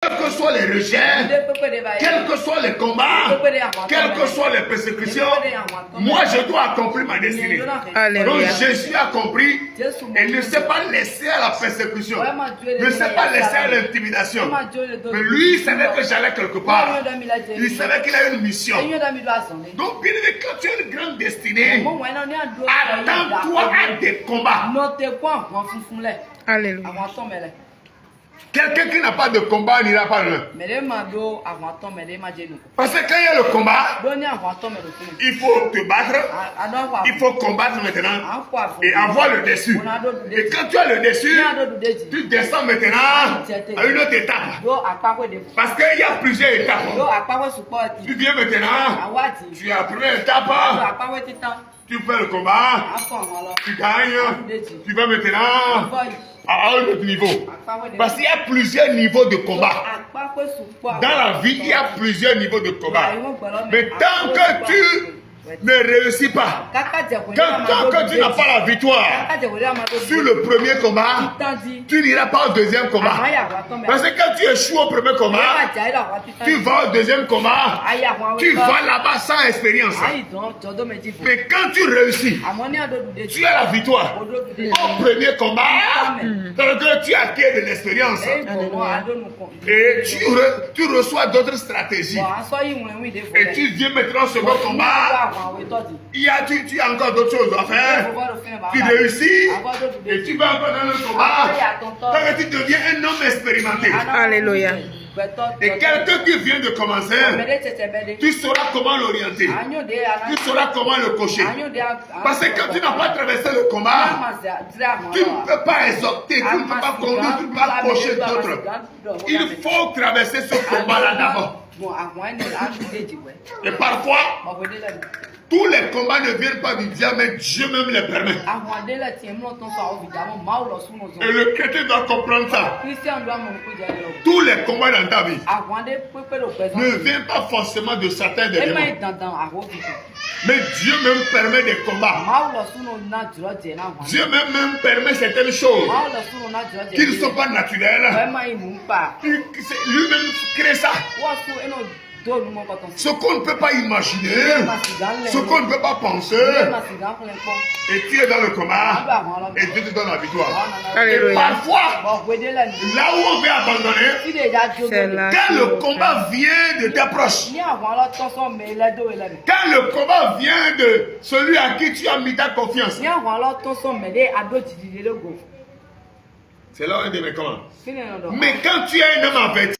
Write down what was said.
Quels que soient les rejets, quels que soient les combats, quelles que soient les persécutions, moi je dois accomplir ma destinée. Donc Jésus a compris et ne s'est pas laissé à la persécution, ne s'est pas laissé à l'intimidation. Mais lui, il savait que j'allais quelque part. Il savait qu'il a une mission. Donc, bien aimé, quand tu as une grande destinée, attends-toi à des combats. Alléluia. Quelqu'un qui n'a pas de combat n'ira pas loin. Parce que quand il y a le combat, il faut te battre, il faut combattre maintenant et avoir le dessus. Et quand tu as le dessus, tu descends maintenant à une autre étape. Parce qu'il y a plusieurs étapes. Tu viens maintenant, tu as la première étape, tu fais le combat, tu gagnes, tu vas maintenant à un autre niveau. Parce qu'il y a plusieurs niveaux de combat. Dans la vie, il y a plusieurs niveaux de combat. Mais tant que tu ne réussis pas, tant que tu n'as pas la victoire sur le premier combat, tu n'iras pas au deuxième combat. Parce que quand tu échoues au premier combat, tu vas au deuxième combat, tu vas là-bas sans expérience. Mais quand tu réussis, tu as la victoire au premier combat, donc tu acquiers de l'expérience. Et tu reçois d'autres stratégies. Et tu viens maintenant au second combat. Tu as encore d'autres choses à faire. Tu réussis et tu vas encore dans le combat. Donc tu deviens un homme expérimenté. Alléluia. Et quelqu'un qui vient de commencer, tu sauras comment l'orienter. Tu sauras comment le cocher. Parce que quand tu n'as pas traversé le combat, tu ne peux pas exhorter, tu ne peux pas conduire, tu ne peux pas cocher d'autres. Il faut traverser ce combat-là d'abord. Et parfois, tous les combats ne viennent pas du diable, mais Dieu même les permet. Et le chrétien doit comprendre ça. Tous les combats dans ta vie ne viennent pas forcément de Satan des démons. Mais Dieu même permet des combats. Dieu même permet certaines choses qui ne sont pas naturelles. Lui-même crée ça. Ce qu'on ne peut pas imaginer, ce qu'on ne peut pas penser, et tu es dans le combat, et Dieu te donne la victoire. Et parfois, là où on veut abandonner, quand le combat vient de tes proches, quand le combat vient de celui à qui tu as mis ta confiance, c'est là un de mes commandes. Mais quand tu es un homme averti,